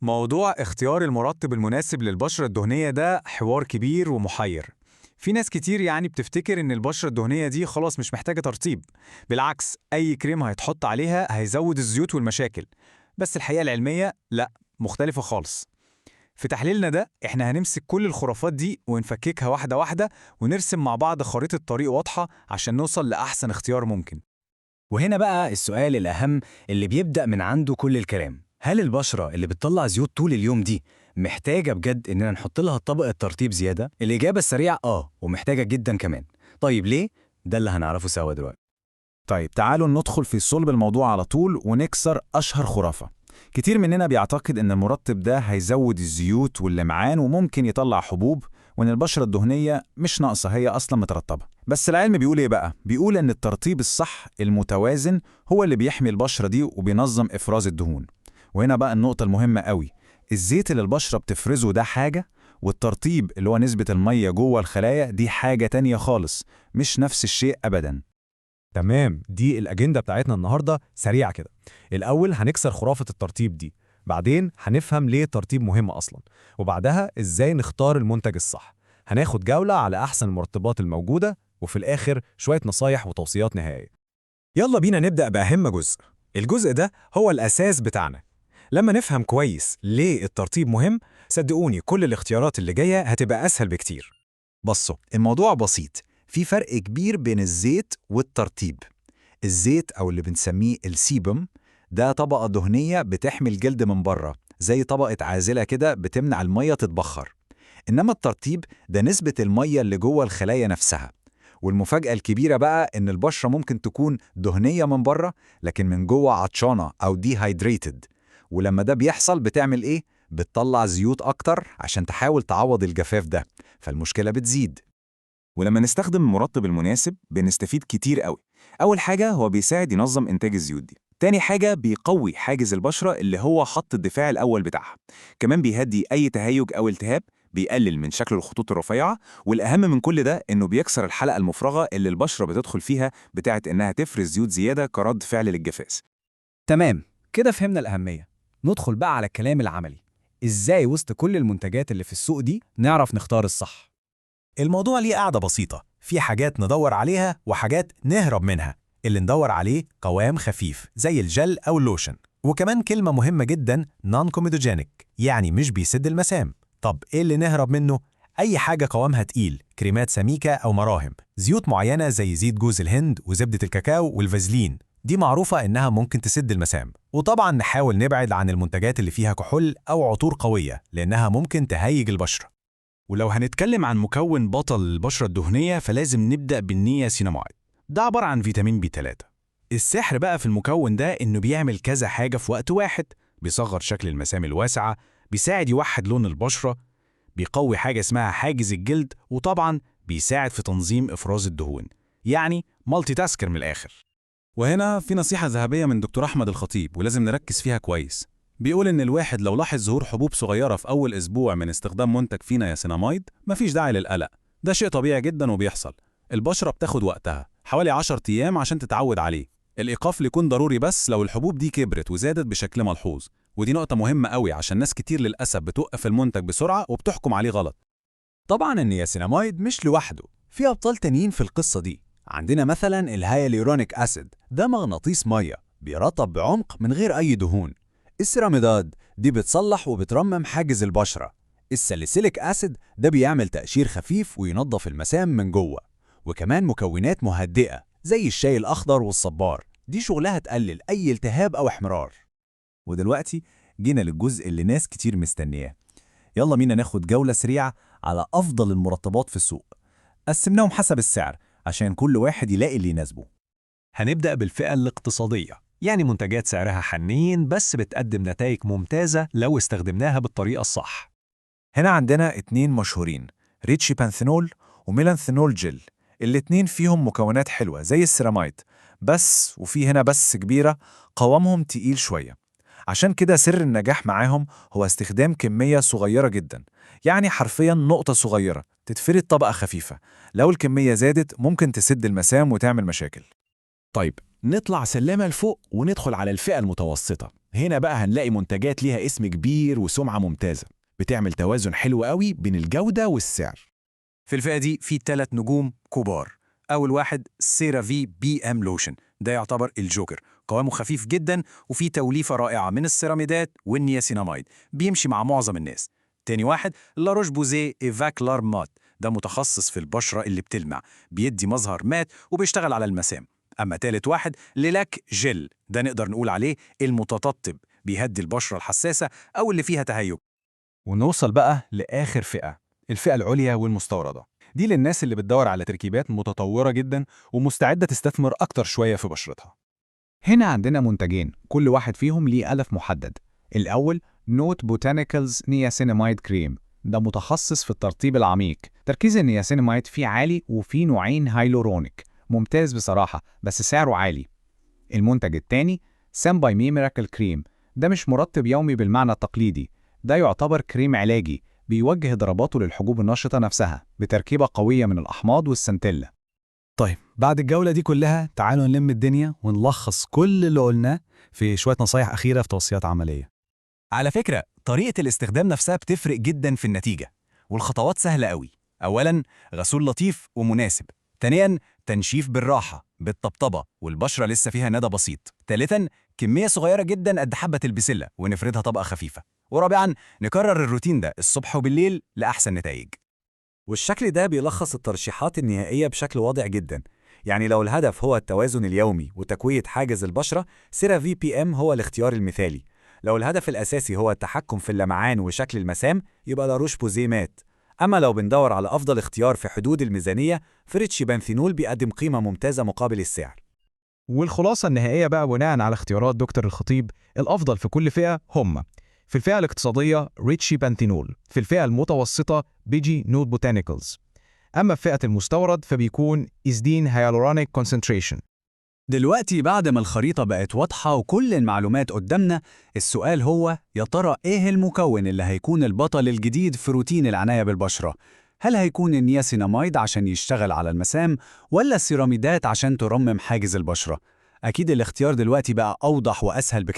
موضوع اختيار المرطب المناسب للبشرة الدهنية ده حوار كبير ومحير. في ناس كتير بتفتكر إن البشرة الدهنية دي خلاص مش محتاجة ترطيب. بالعكس، أي كريم هيتحط عليها هيزود الزيوت والمشاكل. بس الحقيقة العلمية لأ، مختلفة خالص. في تحليلنا ده احنا هنمسك كل الخرافات دي ونفككها واحدة واحدة، ونرسم مع بعض خريطة طريق واضحة عشان نوصل لأحسن اختيار ممكن. وهنا بقى السؤال الأهم اللي بيبدأ من عنده كل الكلام، هل البشرة اللي بتطلع زيوت طول اليوم دي محتاجة بجد إننا نحط لها طبقة ترطيب زيادة؟ الإجابة السريعة ومحتاجة جدا كمان. طيب ليه؟ ده اللي هنعرفه سوا دلوقتي. طيب تعالوا ندخل في صلب الموضوع على طول ونكسر أشهر خرافة. كتير مننا بيعتقد إن المرطب ده هيزود الزيوت واللمعان وممكن يطلع حبوب، وإن البشرة الدهنية مش ناقصة، هي أصلا مترطبة. بس العلم بيقول إيه بقى؟ بيقول إن الترطيب الصح المتوازن هو اللي بيحمي البشرة دي وبينظم إفراز الدهون. وهنا بقى النقطة المهمة قوي، الزيت اللي البشرة بتفرزه ده حاجة، والترطيب اللي هو نسبة المية جوه الخلايا دي حاجة تانية خالص، مش نفس الشيء أبداً. تمام، دي الأجندة بتاعتنا النهاردة سريعة كده. الأول هنكسر خرافة الترطيب دي، بعدين هنفهم ليه الترطيب مهم أصلا، وبعدها إزاي نختار المنتج الصح. هناخد جولة على أحسن المرطبات الموجودة، وفي الآخر شوية نصايح وتوصيات نهائية. يلا بينا نبدأ بأهم جزء. الجزء ده هو الأساس بتاعنا. لما نفهم كويس ليه الترطيب مهم، صدقوني كل الاختيارات اللي جاية هتبقى أسهل بكتير. بصوا، الموضوع بسيط، في فرق كبير بين الزيت والترطيب. الزيت أو اللي بنسميه السيبم ده طبقة دهنية بتحمي الجلد من بره، زي طبقة عازلة كده بتمنع المية تتبخر. إنما الترطيب ده نسبة المية اللي جوه الخلايا نفسها. والمفاجأة الكبيرة بقى إن البشرة ممكن تكون دهنية من بره، لكن من جوه عطشانة أو ديهايدريتد. ولما ده بيحصل بتعمل إيه؟ بتطلع زيوت أكتر عشان تحاول تعوض الجفاف ده، فالمشكلة بتزيد. ولما نستخدم المرطب المناسب بنستفيد كتير قوي. أول حاجة هو بيساعد ينظم إنتاج الزيوت دي. تاني حاجة بيقوي حاجز البشرة اللي هو خط الدفاع الأول بتاعها. كمان بيهدي أي تهيج أو التهاب، بيقلل من شكل الخطوط الرفيعة، والأهم من كل ده إنه بيكسر الحلقة المفرغة اللي البشرة بتدخل فيها بتاعة إنها تفرز زيوت زيادة كرد فعل للجفاف. تمام، كده فهمنا الأهمية. ندخل بقى على الكلام العملي. إزاي وسط كل المنتجات اللي في السوق دي نعرف نختار الصح؟ الموضوع ليه قاعدة بسيطة، في حاجات ندور عليها وحاجات نهرب منها. اللي ندور عليه قوام خفيف زي الجل أو اللوشن، وكمان كلمة مهمة جدا نون كوميدوجينيك، يعني مش بيسد المسام. طب إيه اللي نهرب منه؟ أي حاجة قوامها تقيل، كريمات سميكة أو مراهم، زيوت معينة زي زيت جوز الهند وزبدة الكاكاو والفازلين، دي معروفة إنها ممكن تسد المسام. وطبعا نحاول نبعد عن المنتجات اللي فيها كحول أو عطور قوية لأنها ممكن تهيج البشرة. ولو هنتكلم عن مكون بطل البشرة الدهنية فلازم نبدأ بالنياسيناميد. ده عبارة عن فيتامين بي 3. السحر بقى في المكون ده إنه بيعمل كذا حاجة في وقت واحد. بيصغر شكل المسام الواسعة، بيساعد يوحد لون البشرة، بيقوي حاجة اسمها حاجز الجلد، وطبعا بيساعد في تنظيم إفراز الدهون. يعني مالتي تاسكر من الآخر. وهنا في نصيحة ذهبية من دكتور أحمد الخطيب ولازم نركز فيها كويس. بيقول إن الواحد لو لاحظ ظهور حبوب صغيرة في أول أسبوع من استخدام منتج فيه نياسيناميد مفيش داعي للقلق، ده شيء طبيعي جدا وبيحصل. البشرة بتاخد وقتها حوالي 10 أيام عشان تتعود عليه. الإيقاف يكون ضروري بس لو الحبوب دي كبرت وزادت بشكل ملحوظ، ودي نقطة مهمة قوي عشان ناس كتير للأسف بتوقف المنتج بسرعة وبتحكم عليه غلط. طبعا النياسيناميد مش لوحده، في أبطال تانيين في القصة دي. عندنا مثلا الهيالورونيك أسيد، ده مغناطيس مية بيرطب بعمق من غير أي دهون. السيراميداد دي بتصلح وبترمم حاجز البشرة. الساليسيليك أسيد ده بيعمل تقشير خفيف وينظف المسام من جوه. وكمان مكونات مهدئة زي الشاي الأخضر والصبار، دي شغلها تقلل أي التهاب أو احمرار. ودلوقتي جينا للجزء اللي ناس كتير مستنياه. يلا بينا ناخد جولة سريعة على أفضل المرطبات في السوق. قسمناهم حسب السعر عشان كل واحد يلاقي اللي يناسبه. هنبدأ بالفئة الاقتصادية، يعني منتجات سعرها حنين بس بتقدم نتائج ممتازة لو استخدمناها بالطريقة الصح. هنا عندنا اتنين مشهورين، ريتشي بانثينول وميلانثينول جل. الاتنين فيهم مكونات حلوة زي السيراميد، بس وفي هنا بس كبيرة، قوامهم تقيل شوية. عشان كده سر النجاح معاهم هو استخدام كمية صغيرة جدا، يعني حرفيا نقطة صغيرة تتفرد طبقة خفيفة. لو الكمية زادت ممكن تسد المسام وتعمل مشاكل. طيب نطلع سلمة لفوق وندخل على الفئة المتوسطة. هنا بقى هنلاقي منتجات ليها اسم كبير وسمعة ممتازة، بتعمل توازن حلو قوي بين الجودة والسعر. في الفئة دي في 3 نجوم كبار. أول واحد سيرافي بي ام لوشن، ده يعتبر الجوكر، قوامه خفيف جدا وفيه توليفة رائعة من السيراميدات والنياسيناميد، بيمشي مع معظم الناس. تاني واحد لاروش بوزيه ايفاك لارمات، ده متخصص في البشرة اللي بتلمع، بيدي مظهر مات وبيشتغل على المسام. أما تالت واحد ليلاك جل، ده نقدر نقول عليه المتطبب، بيهدي البشرة الحساسة أو اللي فيها تهيج. ونوصل بقى لآخر فئة، الفئة العليا والمستوردة. دي للناس اللي بتدور على تركيبات متطورة جدا ومستعدة تستثمر أكتر شوية في بشرتها. هنا عندنا منتجين كل واحد فيهم ليه هدف محدد. الأول نوت بوتانيكالز نياسيناميد كريم، ده متخصص في الترطيب العميق. تركيز النياسيناميد فيه عالي وفيه نوعين هايلورونيك، ممتاز بصراحة بس سعره عالي. المنتج الثاني سان باي مي ميراكل كريم، ده مش مرطب يومي بالمعنى التقليدي، ده يعتبر كريم علاجي بيوجه ضرباته للحبوب النشطة نفسها بتركيبة قوية من الأحماض والسنتيلا. طيب بعد الجولة دي كلها تعالوا نلم الدنيا ونلخص كل اللي قلناه في شوية نصايح أخيرة في توصيات عملية. على فكرة طريقة الاستخدام نفسها بتفرق جدا في النتيجة، والخطوات سهلة قوي. أولاً غسول لطيف ومناسب. ثانياً تنشيف بالراحة بالطبطبة والبشرة لسه فيها ندى بسيط. ثالثاً كمية صغيرة جدا قد حبة البسلة ونفردها طبقة خفيفة. ورابعاً نكرر الروتين ده الصبح وبالليل لأحسن نتائج. والشكل ده بيلخص الترشيحات النهائية بشكل واضح جدا. يعني لو الهدف هو التوازن اليومي وتقوية حاجز البشرة، سيرافي بي ام هو الاختيار المثالي. لو الهدف الأساسي هو التحكم في اللمعان وشكل المسام، يبقى لاروش بوزيه مات. أما لو بندور على أفضل اختيار في حدود الميزانية، فريتشي بانثينول بيقدم قيمة ممتازة مقابل السعر. والخلاصة النهائية بقى بناء على اختيارات دكتور الخطيب، الأفضل في كل فئة هم: في الفئة الاقتصادية ريتشي بانثينول، في الفئة المتوسطة بيجي نوت بوتانيكالز، أما في فئة المستورد فبيكون إزدين هيالورونيك كونسنتريشن. دلوقتي بعد ما الخريطة بقت واضحة وكل المعلومات قدامنا، السؤال هو يا ترى إيه المكون اللي هيكون البطل الجديد في روتين العناية بالبشرة؟ هل هيكون النياسيناميد عشان يشتغل على المسام، ولا السيراميدات عشان ترمم حاجز البشرة؟ أكيد الاختيار دلوقتي بقى أوضح وأسهل بكتير.